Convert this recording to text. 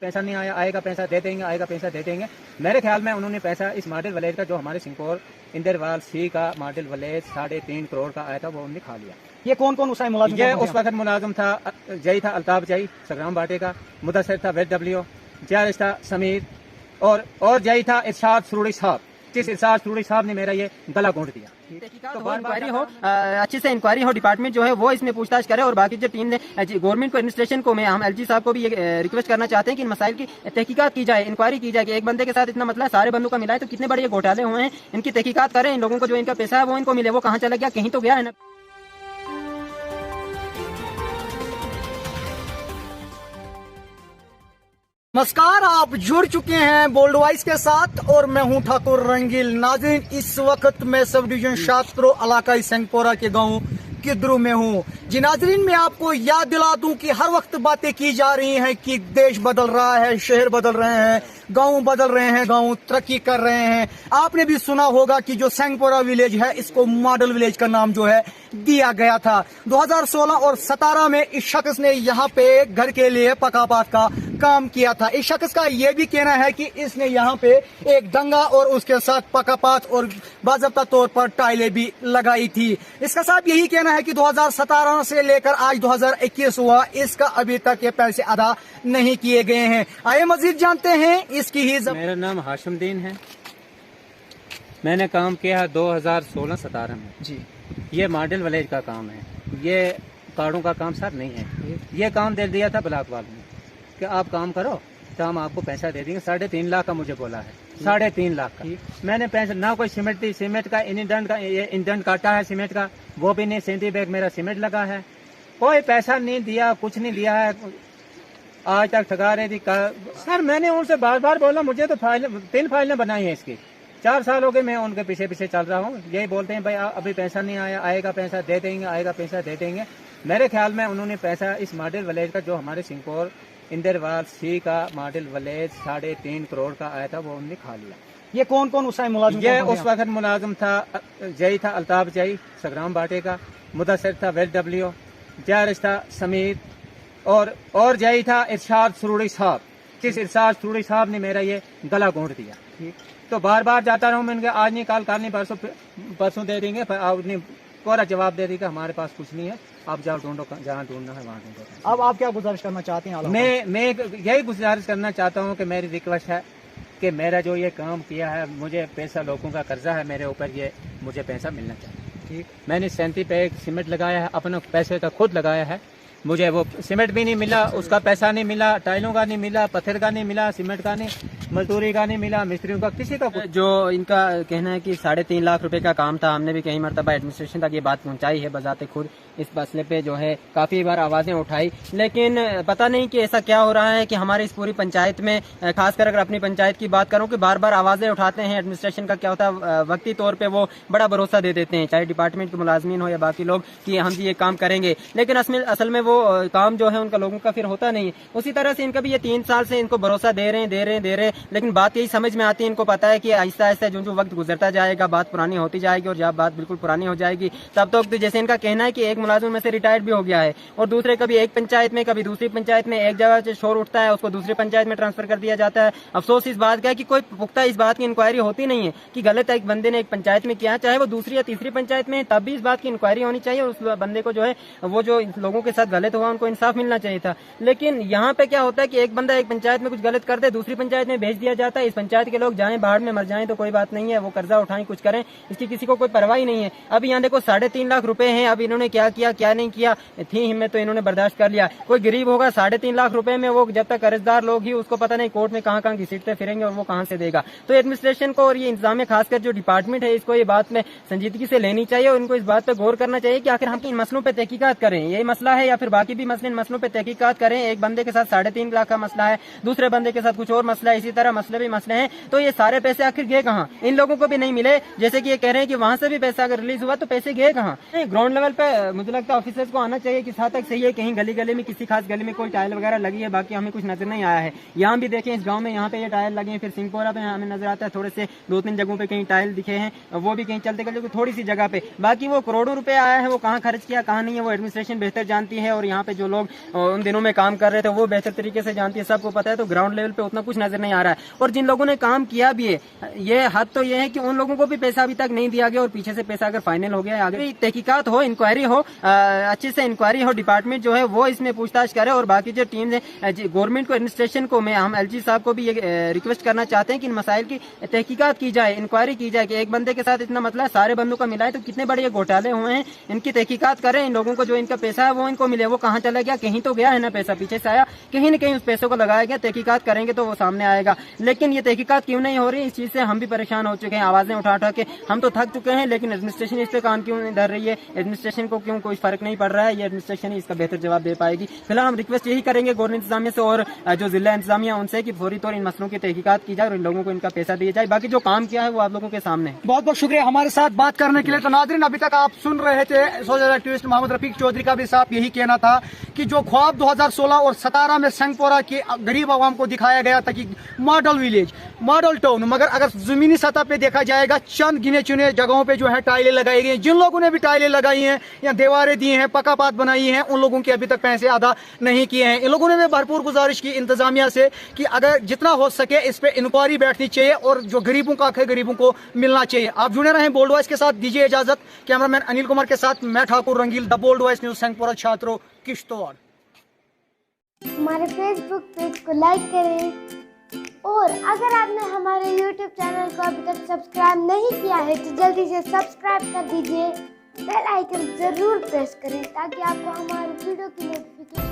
पैसा नहीं आया, आएगा पैसा दे देंगे, आएगा पैसा दे देंगे। मेरे ख्याल में उन्होंने पैसा इस मॉडल विलेज का जो हमारे सिंगपोर इंदरवाल सी का मॉडल विलेज 3.5 करोड़ का आया था, वो उन्होंने खा लिया। ये कौन कौन उस मुलाजिम? ये उस वक्त मुलाजिम था, जई था अल्ताफ जई सगराम बाटे का, मुदस्सिर था वेडब्ल्यू, जारिस था समीर और जई था इरशाद सुरूरी साहब, जिस इरशाद सुरूरी साहब ने मेरा ये गला घोंट दिया। तो इंक्वायरी हो, अच्छे से इंक्वायरी हो, डिपार्टमेंट जो है वो इसमें पूछताछ करे और बाकी जो टीम ने गवर्नमेंट को एडमिनिस्ट्रेशन को हम एलजी साहब को भी ये रिक्वेस्ट करना चाहते हैं कि इन मसाइल की तहकीकात की जाए, इंक्वायरी की जाए कि एक बंदे के साथ इतना मसला है, सारे बंदों का मिला है तो कितने बड़े ये घोटाले हुए हैं, इनकी तहकीकात करें, इन लोगों को जो इनका पैसा है वो इनको मिले, वो कहाँ चला गया, कहीं तो गया है ना। नमस्कार, आप जुड़ चुके हैं बोल्ड वॉइस के साथ और मैं हूं ठाकुर रंगील। नाज़रीन, इस वक्त मैं सब डिवीजन शास्त्रो इलाका सिंहपोरा के गांव किद्रू में हूं। जी नाज़रीन, मैं आपको याद दिला दूं कि हर वक्त बातें की जा रही हैं कि देश बदल रहा है, शहर बदल रहे हैं, गांव बदल रहे हैं, गांव तरक्की कर रहे हैं। आपने भी सुना होगा कि जो सिंहपोरा विलेज है इसको मॉडल विलेज का नाम जो है दिया गया था। 2016 और 17 में इस शख्स ने यहाँ पे घर के लिए पकापात का काम किया था। इस शख्स का ये भी कहना है कि इसने यहाँ पे एक दंगा और उसके साथ पकापात और बाज़ाब्ता तौर पर टाइलें भी लगाई थी। इसका साहब यही कहना है कि 2017 से लेकर आज 2021 हुआ, इसका अभी तक ये पैसे अदा नहीं किए गए हैं। आइए मजीद जानते हैं इसकी ही। मेरा नाम हाशिमुद्दीन है, मैंने काम किया है 2016-17 में जी। ये मॉडल विलेज का काम है, ये कार्डों का काम सर नहीं है। ये काम दे दिया था ब्लॉक वालों ने कि आप काम करो तो हम आपको पैसा दे देंगे। 3.5 लाख का मुझे बोला है, 3.5 लाख का। मैंने पैसा ना कोई सीमेंट थी, सीमेंट का इंडेंट काटा है सीमेंट का, वो भी नहीं। 37 बैग मेरा सीमेंट लगा है, कोई पैसा नहीं दिया, कुछ नहीं दिया है, आज तक ठगा रही थी। सर मैंने उनसे बार बार बोला, मुझे तो 3 फाइलें बनाई है इसकी, 4 साल हो गए मैं उनके पीछे पीछे चल रहा हूँ। यही बोलते हैं भाई अभी पैसा नहीं आया, आएगा पैसा दे देंगे, आएगा पैसा दे देंगे। मेरे ख्याल में उन्होंने पैसा इस मॉडल विलेज का जो हमारे सिंहपोर इंदरवाल सी का मॉडल विलेज 3.5 करोड़ का आया था, वो उन्होंने खा लिया। ये कौन कौन उस मुलाजिम? ये उस वक्त मुलाजिम था, जई था अल्ताफ जई सगराम बाटे का, मुदस्सिर था वेडब्ल्यू, जारिस था समीर और जई था इरशाद सुरूरी साहब, जिस इरशाद सुरूरी साहब ने मेरा ये गला घोंट दिया। तो बार बार जाता रहूं मैं, आज नहीं कल नहीं परसों दे देंगे, आपने पूरा जवाब दे देगा हमारे पास कुछ नहीं है, आप जाओ ढूंढो, जहाँ ढूंढना है वहाँ ढूंढो। अब आप क्या गुजारिश करना चाहते हैं? मैं यही गुजारिश करना चाहता हूँ कि मेरी रिक्वेस्ट है कि मेरा जो ये काम किया है, मुझे पैसा, लोगों का कर्जा है मेरे ऊपर, ये मुझे पैसा मिलना चाहिए। ठीक, मैंने 37 बैग सीमेंट लगाया है, अपने पैसे का खुद लगाया है, मुझे वो सीमेंट भी नहीं मिला, उसका पैसा नहीं मिला, टाइलों का नहीं मिला, पत्थर का नहीं मिला, सीमेंट का नहीं, मजदूरी का नहीं मिला, मिस्त्रियों का, किसी का। जो इनका कहना है कि 3.5 लाख रुपए का काम था, हमने भी कई मरतबा एडमिनिस्ट्रेशन तक ये बात पहुंचाई है, बजाते खुद इस मसले पे जो है काफी बार आवाजें उठाई, लेकिन पता नहीं कि ऐसा क्या हो रहा है कि हमारी इस पूरी पंचायत में, खासकर अगर अपनी पंचायत की बात करूं, कि बार बार आवाजें उठाते हैं। एडमिनिस्ट्रेशन का क्या होता है, वक्ती तौर पे वो बड़ा भरोसा दे देते हैं, चाहे डिपार्टमेंट के मुलाजमीन हो या बाकी लोग, कि हम ये काम करेंगे, लेकिन असल में वो काम जो है उनका लोगों का फिर होता नहीं है। उसी तरह से इनका भी ये 3 साल से इनको भरोसा दे रहे हैं, लेकिन बात यही समझ में आती है, इनको पता है कि आहिस्ता आहिस्ता जो वक्त गुजरता जाएगा बात पुरानी होती जाएगी, और जब बात बिल्कुल पुरानी हो जाएगी तब तक तो जैसे इनका कहना है कि एक मुलाजिम में से रिटायर्ड भी हो गया है, और दूसरे कभी एक पंचायत में कभी दूसरी पंचायत में, एक जगह से शोर उठता है उसको दूसरी पंचायत में ट्रांसफर कर दिया जाता है। अफसोस इस बात का है कि कोई पुख्ता इस बात की इंक्वायरी होती नहीं है कि गलत एक बंदे ने एक पंचायत में किया, चाहे वो दूसरी या तीसरी पंचायत में, तब भी इस बात की इंक्वायरी होनी चाहिए, और उस बंदे को जो है वो जो लोगों के साथ गलत हुआ उनको इंसाफ मिलना चाहिए था। लेकिन यहाँ पे क्या होता है कि एक बंदा एक पंचायत में कुछ गलत कर दे, दूसरी पंचायत में भेज दिया जाता है, इस पंचायत के लोग जाएं बाहर में मर जाएं तो कोई बात नहीं है, वो कर्जा उठाएं कुछ करें, इसकी किसी को कोई परवाही नहीं है। अब यहाँ देखो 3.5 लाख रुपए हैं, अब इन्होंने क्या किया क्या नहीं किया, थी हिम्मत तो इन्होंने बर्दाश्त कर लिया। कोई गरीब होगा 3.5 लाख रुपए में, वो जब तक कर्जदार लोग ही, उसको पता नहीं कोर्ट में कहाँ कहाँ घसीटते फिरेंगे और वो कहाँ से देगा। तो एडमिनिस्ट्रेशन को और ये इंतजाम खासकर जो डिपार्टमेंट है, इसको ये बात में संजीदगी से लेनी चाहिए, और इनको इस बात पर गौर करना चाहिए कि आखिर हम इन मसलों पर तहकीकात करें, यही मसला है या फिर बाकी भी मसले, इन मसलों पर तहकीकात करें। एक बंदे के साथ 3.5 लाख का मसला है, दूसरे बंदे के साथ कुछ और मसला है, इसी तरह मसले भी मसले हैं, तो ये सारे पैसे आखिर गए कहाँ? इन लोगों को भी नहीं मिले। जैसे कि ये कह रहे हैं कि वहां से भी पैसा अगर रिलीज हुआ तो पैसे गए कहाँ? ग्राउंड लेवल पे मुझे लगता है ऑफिसर्स को आना चाहिए। किस हद तक सही है, कहीं गली गली में किसी खास गली में कोई टाइल वगैरह लगी है, बाकी हमें कुछ नजर नहीं आया है। यहाँ भी देखें इस गाँव में यहाँ पे ये टाइल लगे हैं, फिर सिंहपोरा पे हमें नजर आता है थोड़े से 2-3 जगहों पे कहीं टाइल दिखे हैं, वो भी कहीं चलते चलते थोड़ी सी जगह पे। बाकी वो करोड़ों रुपए आया है, वो कहाँ खर्च किया कहाँ नहीं है वो एडमिनिस्ट्रेशन बेहतर जानती है, और यहाँ पे जो लोग उन दिनों में काम कर रहे थे वो बेहतर तरीके से जानती है, सबको पता है। तो ग्राउंड लेवल पे उतना कुछ नजर नहीं आ रहा है। और जिन लोगों ने काम किया भी है, ये हद तो ये है कि उन लोगों को भी पैसा अभी तक नहीं दिया गया, और पीछे से पैसा अगर फाइनल हो गया, आगे तहकीकात हो, इंक्वायरी हो, अच्छे से इंक्वायरी हो, डिपार्टमेंट जो है वो इसमें पूछताछ करे। और बाकी जो टीम है गवर्नमेंट को, एडमिनिस्ट्रेशन को, हम एलजी साहब को भी ये रिक्वेस्ट करना चाहते हैं कि इन मसाइल की तहकीकात की जाए, इंक्वायरी की जाए कि एक बंदे के साथ इतना मतलब सारे बंदों का मिला है तो कितने बड़े घोटाले हुए हैं, इनकी तहकीकात करें। इन लोगों को जो इनका पैसा है वो इनको मिले, वो कहाँ चला गया? कहीं तो गया है ना पैसा, पीछे से आया, कहीं न कहीं उस पैसों को लगाया गया। तहकीकात करेंगे तो वो सामने आएगा, लेकिन ये तहकीकात क्यों नहीं हो रही, इस चीज से हम भी परेशान हो चुके हैं। आवाजें उठा उठा के हम तो थक चुके हैं, लेकिन एडमिनिस्ट्रेशन इस पे काम क्यों नहीं धर रही है? एडमिनिस्ट्रेशन को क्यों कोई फर्क नहीं पड़ रहा है? ये एडमिनिस्ट्रेशन ही इसका बेहतर जवाब दे पाएगी। फिलहाल हम रिक्वेस्ट यही करेंगे गवर्नमेंट इंतजामिया से और जो जिला इंतजामिया उनसे कि फौरी तौर इन मसलों की तहकीकात की जाए और इन लोगों को इनका पैसा दिया जाए। बाकी जो काम किया है वो आप लोगों के सामने है। बहुत बहुत शुक्रिया हमारे साथ बात करने के लिए। तो नाज़रीन, अभी तक आप सुन रहे थे सोशल एक्टिविस्ट मोहम्मद रफीक चौधरी का भी साफ यही कहना था कि जो ख्वाब 2016 और 17 में संगपोरा के गरीब आवाम को दिखाया गया था कि मॉडल विलेज, मॉडल टाउन, मगर अगर जमीनी सतह पे देखा जाएगा चंद गिने चुने जगहों पे जो है टाइलें लगाई गई। जिन लोगों ने भी टाइलें लगाई हैं या दीवारें दी हैं, पक्का पात बनाई है, उन लोगों के अभी तक पैसे अदा नहीं किए हैं। इन लोगों ने भी भरपूर गुजारिश की इंतजामिया से कि अगर जितना हो सके इस पे इंक्वायरी बैठनी चाहिए और जो गरीबों का हक है गरीबों को मिलना चाहिए। आप जुड़े रहें बोल्ड वॉइस के साथ, दीजिए इजाजत। कैमरामैन अनिल कुमार के साथ मैं Thakur Rangeel, the Bold Voice News, Sangpora छात्रों, किश्तवाड़। हमारे फेसबुक पेज को लाइक करें और अगर आपने हमारे यूट्यूब चैनल को अभी तक सब्सक्राइब नहीं किया है तो जल्दी से सब्सक्राइब कर दीजिए, बेल आइकन जरूर प्रेस करें ताकि आपको हमारी वीडियो की नोटिफिकेशन